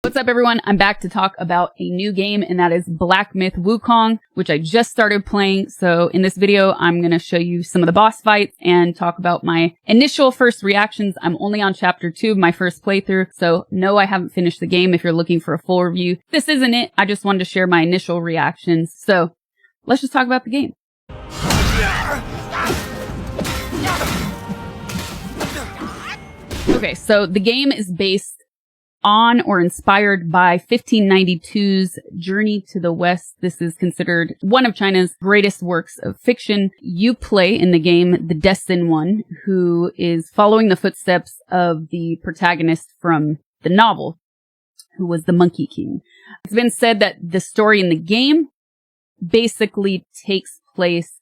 What's up, everyone? I'm back to talk about a new game, and that is Black Myth Wukong, which I just started playing. So in this video, I'm going to show you some of the boss fights and talk about my initial first reactions. I'm only on chapter 2 of my first playthrough, so no, I haven't finished the game if you're looking for a full review. This isn't it. I just wanted to share my initial reactions. So let's just talk about the game. Okay, so the game is based on or inspired by 1592's Journey to the West. This is considered one of China's greatest works of fiction. You play in the game the Destined One, who is following the footsteps of the protagonist from the novel, who was the Monkey King. It's been said that the story in the game basically takes place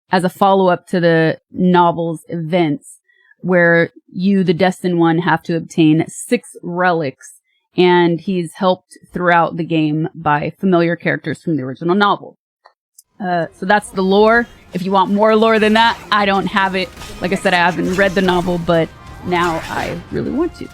as a follow-up to the novel's events, where you, the Destined One, have to obtain 6 relics, and he's helped throughout the game by familiar characters from the original novel. So that's the lore. If you want more lore than that, I don't have it. Like I said, I haven't read the novel, but now I really want to.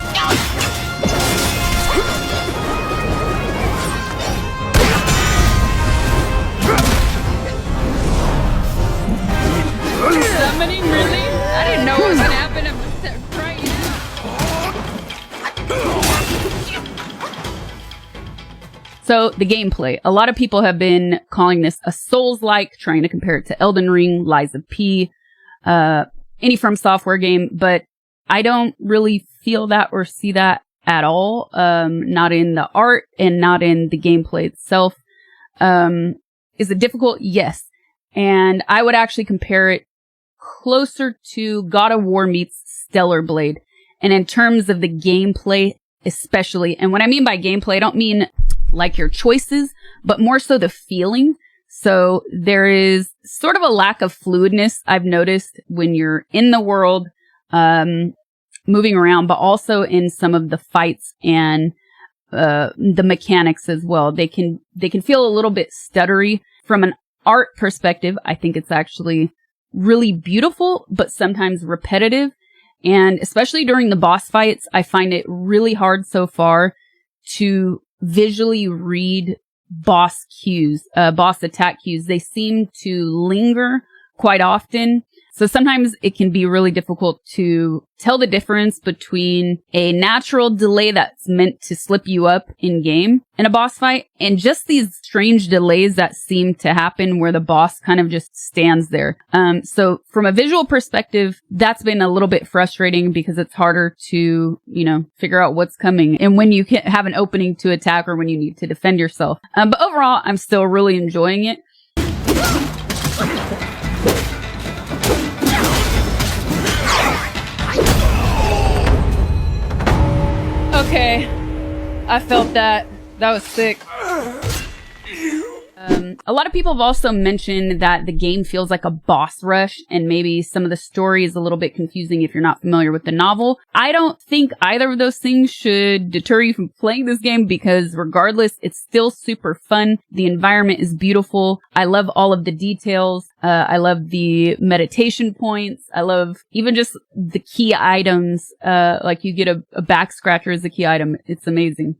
Summoning, really? I didn't know it was gonna happen. I'm just trying. So the gameplay. A lot of people have been calling this a Souls-like, trying to compare it to Elden Ring, Lies of P, any From Software game, but I don't really feel that or see that at all. Not in the art and not in the gameplay itself. Is it difficult? Yes. And I would actually compare it closer to God of War meets Stellar Blade. And in terms of the gameplay, especially, and what I mean by gameplay, I don't mean like your choices, but more so the feeling. So there is sort of a lack of fluidness I've noticed when you're in the world, moving around, but also in some of the fights and the mechanics as well. They can feel a little bit stuttery. From an art perspective, I think it's actually really beautiful, but sometimes repetitive. And especially during the boss fights, I find it really hard so far to visually read boss cues, boss attack cues. They seem to linger quite often. So sometimes it can be really difficult to tell the difference between a natural delay that's meant to slip you up in game in a boss fight and just these strange delays that seem to happen where the boss kind of just stands there. So from a visual perspective, that's been a little bit frustrating because it's harder to, figure out what's coming and when you can have an opening to attack or when you need to defend yourself. But overall, I'm still really enjoying it. Okay, I felt that. That was sick. A lot of people have also mentioned that the game feels like a boss rush and maybe some of the story is a little bit confusing if you're not familiar with the novel. I don't think either of those things should deter you from playing this game because regardless, it's still super fun. The environment is beautiful. I love all of the details. I love the meditation points. I love even just the key items. Like you get a back scratcher as a key item. It's amazing.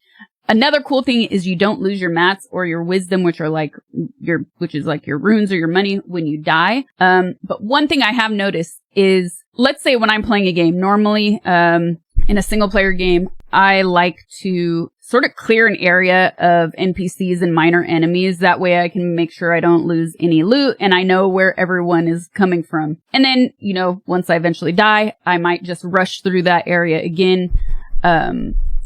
Another cool thing is you don't lose your mats or your wisdom, which is like your runes or your money when you die. But one thing I have noticed is, let's say when I'm playing a game, normally, in a single player game, I like to sort of clear an area of NPCs and minor enemies. That way I can make sure I don't lose any loot and I know where everyone is coming from. And then, once I eventually die, I might just rush through that area again,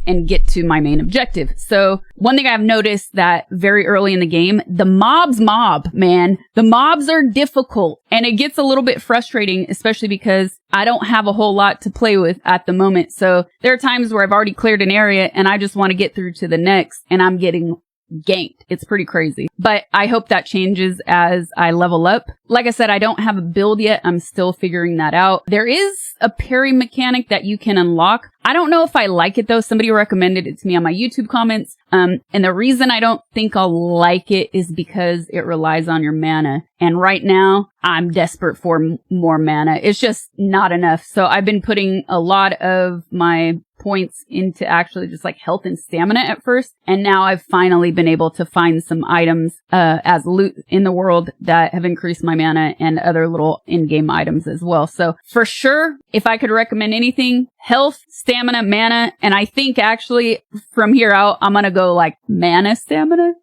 and get to my main objective. So one thing I've noticed that very early in the game, the mobs, man. The mobs are difficult and it gets a little bit frustrating, especially because I don't have a whole lot to play with at the moment. So there are times where I've already cleared an area and I just want to get through to the next and I'm getting ganked. It's pretty crazy. But I hope that changes as I level up. Like I said, I don't have a build yet. I'm still figuring that out. There is a parry mechanic that you can unlock. I don't know if I like it though. Somebody recommended it to me on my YouTube comments. And the reason I don't think I'll like it is because it relies on your mana. And right now I'm desperate for more mana. It's just not enough. So I've been putting a lot of my points into actually just like health and stamina at first. And now I've finally been able to find some items as loot in the world that have increased my mana and other little in-game items as well. So for sure, if I could recommend anything, health, stamina, mana, and I think actually from here out, I'm gonna go like mana stamina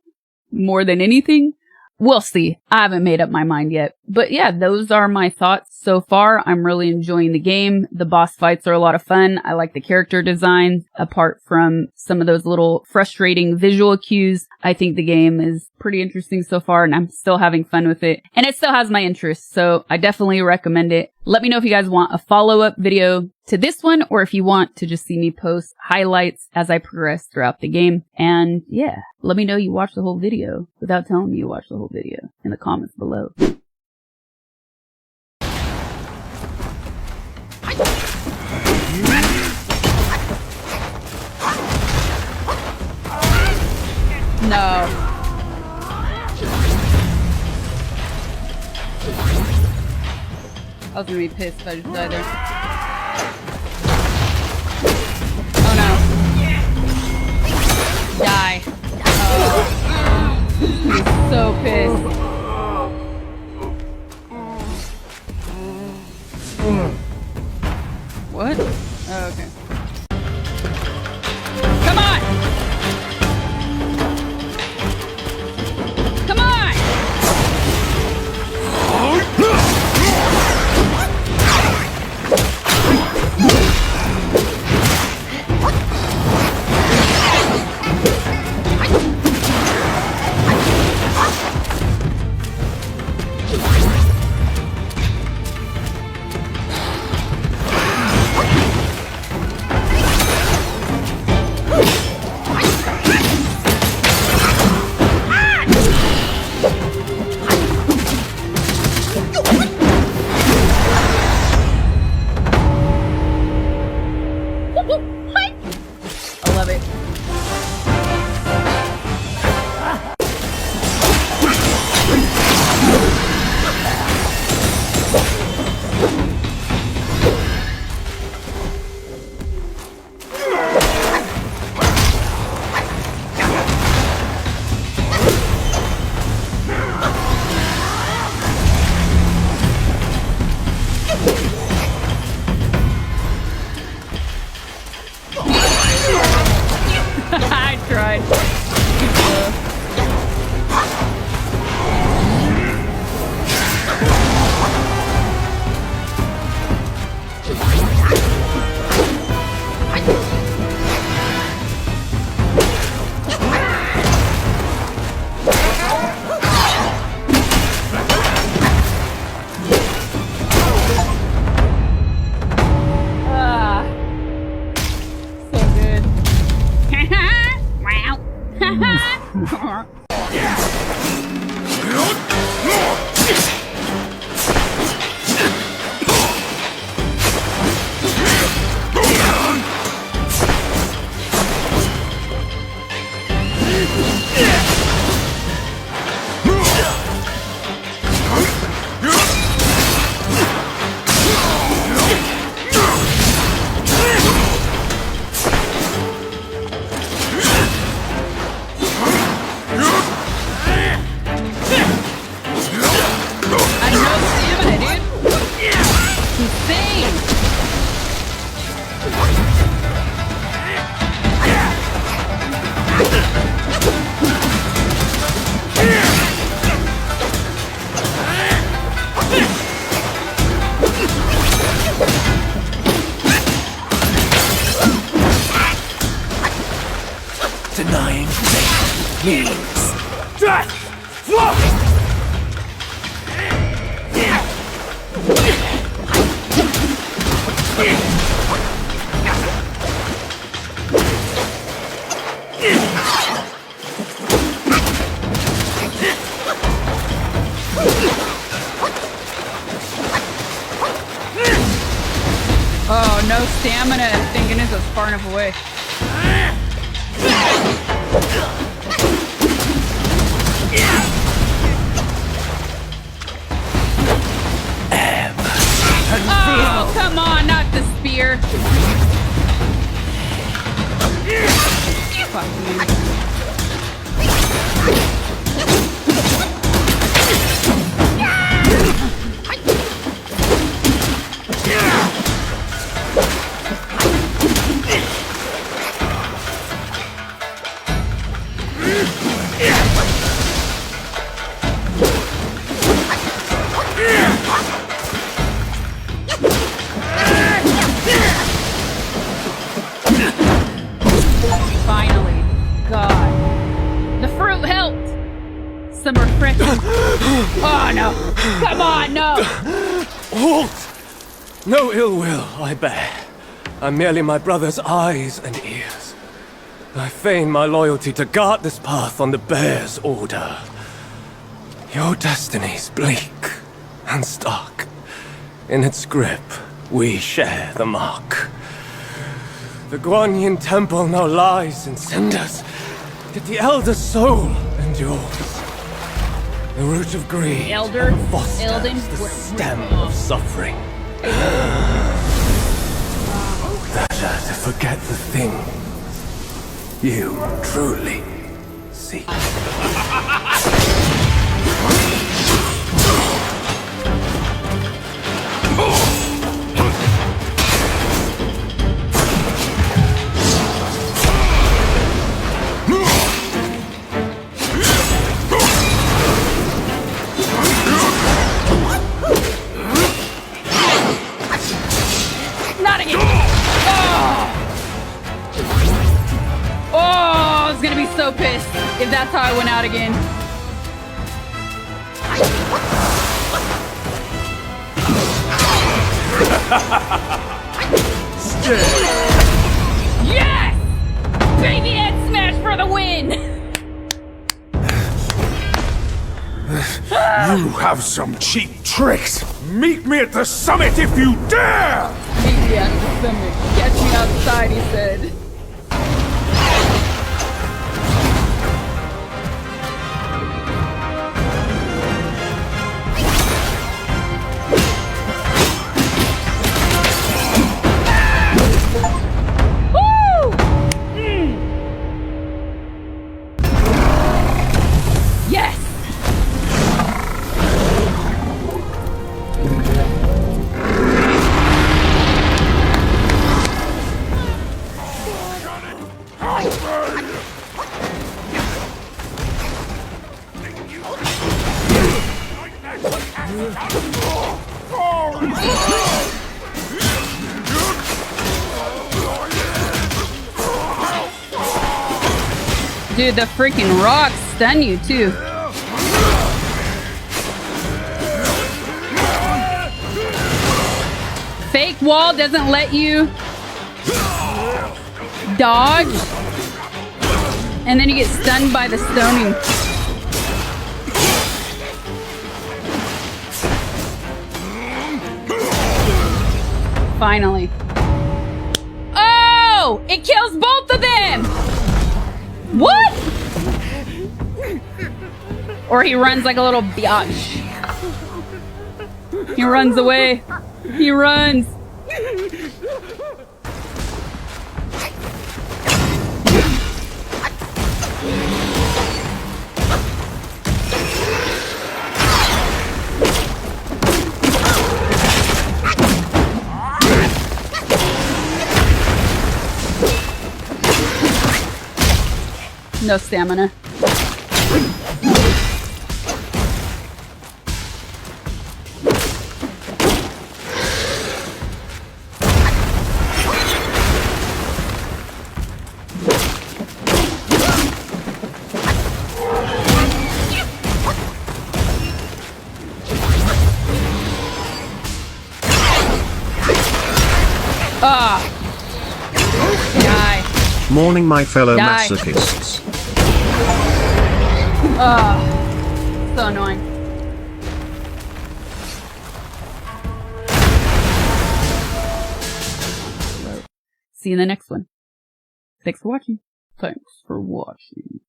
more than anything. We'll see. I haven't made up my mind yet. But yeah, those are my thoughts so far. I'm really enjoying the game. The boss fights are a lot of fun. I like the character design. Apart from some of those little frustrating visual cues, I think the game is pretty interesting so far, and I'm still having fun with it. And it still has my interest, so I definitely recommend it. Let me know if you guys want a follow-up video to this one, or if you want to just see me post highlights as I progress throughout the game. And yeah, let me know you watched the whole video without telling me you watched the whole video in the comments below. No. I was gonna be pissed if I just died there. Oh no. Die. Oh. I'm so pissed. What? Oh, okay. Come on! Come on! I love it. I tried. Denying means death! Oh, no stamina. Thank goodness it was far enough away. Oh, come on, not the spear. Finally. God. The fruit helped. Some refreshing. Oh, no. Come on, no. Halt! No ill will I bear. I'm merely my brother's eyes and ears. I feign my loyalty to guard this path on the bear's order. Your destiny's bleak and stark. In its grip, we share the mark. The Guanyin temple now lies in cinders, yet the elder soul endures. The root of greed Elder? fosters Elden? the stem of suffering. Better to forget the thing you truly seek. Not again. Oh, I was gonna be so pissed if that's how I went out again. Yes! Baby head smash for the win! You have some cheap tricks. Meet me at the summit if you dare! Meet me at the summit. Catch me outside, he said. Woo! Yes! Dude, the freaking rocks stun you too. Fake wall doesn't let you dodge, and then you get stunned by the stoning. Finally. Oh! It kills both of them! What? Or he runs like a little biatch. He runs away. He runs. No stamina. Ah. Die. Morning, my fellow Die. masochists. So annoying. See you in the next one. Thanks for watching. Thanks for watching.